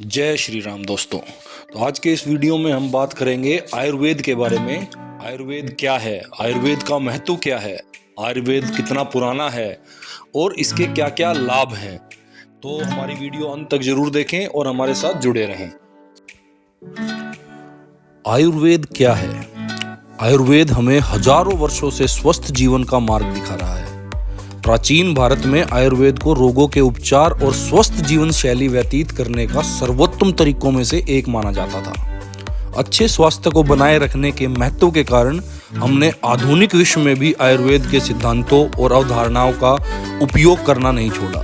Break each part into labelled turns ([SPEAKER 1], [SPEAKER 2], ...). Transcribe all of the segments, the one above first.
[SPEAKER 1] जय श्री राम दोस्तों। तो आज के इस वीडियो में हम बात करेंगे आयुर्वेद के बारे में। आयुर्वेद क्या है, आयुर्वेद का महत्व क्या है, आयुर्वेद कितना पुराना है और इसके क्या क्या लाभ हैं। तो हमारी वीडियो अंत तक जरूर देखें और हमारे साथ जुड़े रहें। आयुर्वेद क्या है? आयुर्वेद हमें हजारों वर्षों से स्वस्थ जीवन का मार्ग दिखा रहा है। प्राचीन भारत में आयुर्वेद को रोगों के उपचार और स्वस्थ जीवन शैली व्यतीत करने का सर्वोत्तम तरीकों में से एक माना जाता था। अच्छे स्वास्थ्य को बनाए रखने के महत्व के कारण हमने आधुनिक विश्व में भी आयुर्वेद के सिद्धांतों और अवधारणाओं का उपयोग करना नहीं छोड़ा।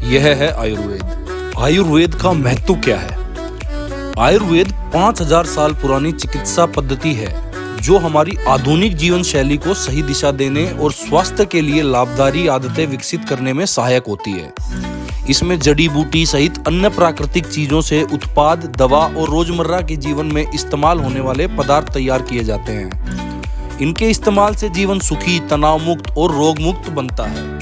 [SPEAKER 1] यह है आयुर्वेद। आयुर्वेद का महत्व क्या है? आयुर्वेद 5000 साल पुरानी चिकित्सा पद्धति है जो हमारी आधुनिक जीवन शैली को सही दिशा देने और स्वास्थ्य के लिए लाभकारी आदतें विकसित करने में सहायक होती है। इसमें जड़ी बूटी सहित अन्य प्राकृतिक चीजों से उत्पाद, दवा और रोजमर्रा के जीवन में इस्तेमाल होने वाले पदार्थ तैयार किए जाते हैं। इनके इस्तेमाल से जीवन सुखी, तनाव मुक्त और रोग मुक्त बनता है।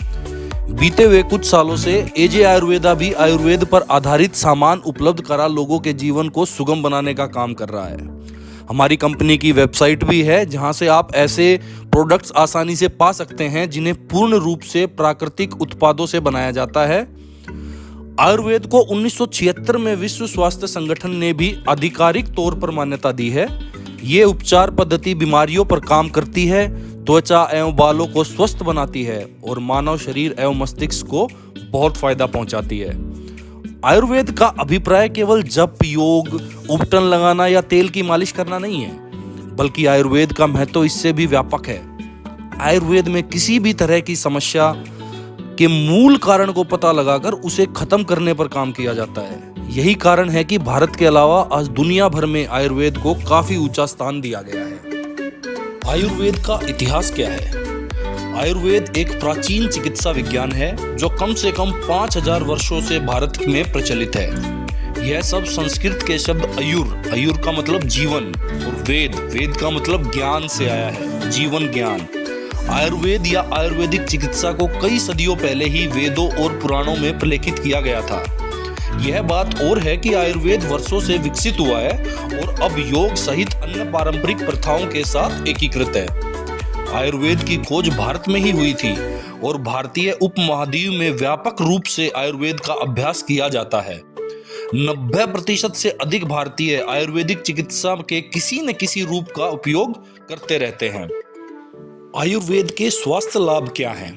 [SPEAKER 1] बीते हुए कुछ सालों से एजे आयुर्वेदा भी आयुर्वेद पर आधारित सामान उपलब्ध करा लोगों के जीवन को सुगम बनाने का काम कर रहा है। हमारी कंपनी की वेबसाइट भी है जहां से आप ऐसे प्रोडक्ट्स आसानी से पा सकते हैं जिन्हें पूर्ण रूप से प्राकृतिक उत्पादों से बनाया जाता है। आयुर्वेद को 1976 में विश्व स्वास्थ्य संगठन ने भी आधिकारिक तौर पर मान्यता दी है। ये उपचार पद्धति बीमारियों पर काम करती है, त्वचा एवं बालों को स्वस्थ बनाती है और मानव शरीर एवं मस्तिष्क को बहुत फायदा पहुंचाती है। आयुर्वेद का अभिप्राय केवल जप, योग, उपटन लगाना या तेल की मालिश करना नहीं है, बल्कि आयुर्वेद का महत्व इससे भी व्यापक है। आयुर्वेद में किसी भी तरह की समस्या के मूल कारण को पता लगाकर उसे खत्म करने पर काम किया जाता है। यही कारण है कि भारत के अलावा आज दुनिया भर में आयुर्वेद को काफी ऊंचा स्थान दिया गया है। आयुर्वेद का इतिहास क्या है? आयुर्वेद एक प्राचीन चिकित्सा विज्ञान है जो कम से कम 5000 वर्षों से भारत में प्रचलित है। यह सब संस्कृत के शब्द आयुर का मतलब जीवन और वेद का मतलब ज्ञान से आया है, जीवन ज्ञान। आयुर्वेद या आयुर्वेदिक चिकित्सा को कई सदियों पहले ही वेदों और पुराणों में प्रलेखित किया गया था। यह बात और है कि आयुर्वेद वर्षों से विकसित हुआ है और अब योग सहित अन्य पारंपरिक प्रथाओं के साथ एकीकृत है। आयुर्वेद की खोज भारत में ही हुई थी और भारतीय उपमहाद्वीप में व्यापक रूप से आयुर्वेद का अभ्यास किया जाता है। 90% से अधिक भारतीय आयुर्वेदिक चिकित्सा के किसी न किसी रूप का उपयोग करते रहते हैं। आयुर्वेद के स्वास्थ्य लाभ क्या हैं?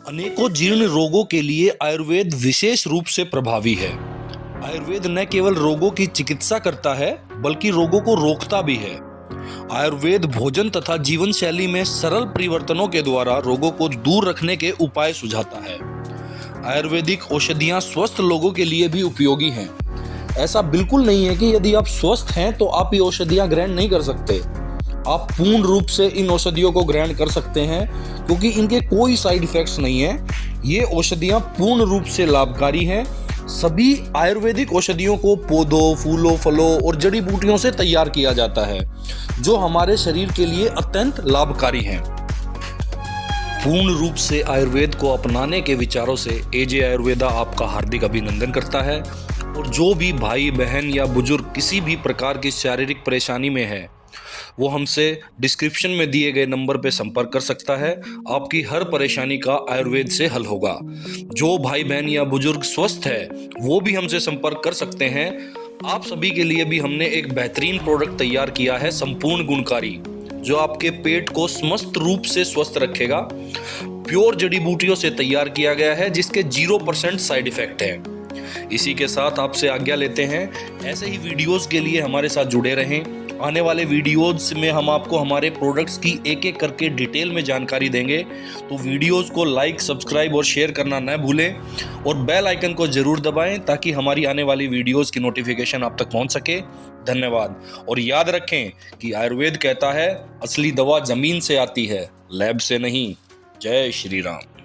[SPEAKER 1] अनेकों जीर्ण रोगों के लिए आयुर्वेद विशेष रूप से प्रभावी है। आयुर्वेद न केवल रोगों की चिकित्सा करता है बल्कि रोगों को रोकता भी है। आयुर्वेद भोजन तथा जीवन शैली में सरल परिवर्तनों के द्वारा रोगों को दूर रखने के उपाय सुझाता है। आयुर्वेदिक औषधियां स्वस्थ लोगों के लिए भी उपयोगी हैं। ऐसा बिल्कुल नहीं है कि यदि आप स्वस्थ हैं तो आप ये औषधियां ग्रहण नहीं कर सकते। आप पूर्ण रूप से इन औषधियों को ग्रहण कर सकते हैं क्योंकि इनके कोई साइड इफेक्ट्स नहीं है। ये औषधियां पूर्ण रूप से लाभकारी हैं। सभी आयुर्वेदिक औषधियों को पौधों, फूलों, फलों और जड़ी बूटियों से तैयार किया जाता है जो हमारे शरीर के लिए अत्यंत लाभकारी हैं। पूर्ण रूप से आयुर्वेद को अपनाने के विचारों से एजे आयुर्वेदा आपका हार्दिक अभिनंदन करता है। और जो भी भाई बहन या बुजुर्ग किसी भी प्रकार की शारीरिक परेशानी में है वो हमसे डिस्क्रिप्शन में दिए गए नंबर पर संपर्क कर सकता है। आपकी हर परेशानी का आयुर्वेद से हल होगा। जो भाई बहन या बुजुर्ग स्वस्थ है वो भी हमसे संपर्क कर सकते हैं। आप सभी के लिए भी हमने एक बेहतरीन प्रोडक्ट तैयार किया है, संपूर्ण गुणकारी, जो आपके पेट को समस्त रूप से स्वस्थ रखेगा। प्योर जड़ी बूटियों से तैयार किया गया है जिसके 0% साइड इफेक्ट है। इसी के साथ आपसे आज्ञा लेते हैं। ऐसे ही वीडियोस के लिए हमारे साथ जुड़े रहें। आने वाले वीडियोस में हम आपको हमारे प्रोडक्ट्स की एक एक करके डिटेल में जानकारी देंगे। तो वीडियोस को लाइक, सब्सक्राइब और शेयर करना न भूलें और बेल आइकन को जरूर दबाएं ताकि हमारी आने वाली वीडियोस की नोटिफिकेशन आप तक पहुंच सके। धन्यवाद। और याद रखें कि आयुर्वेद कहता है असली दवा जमीन से आती है, लैब से नहीं। जय श्री राम।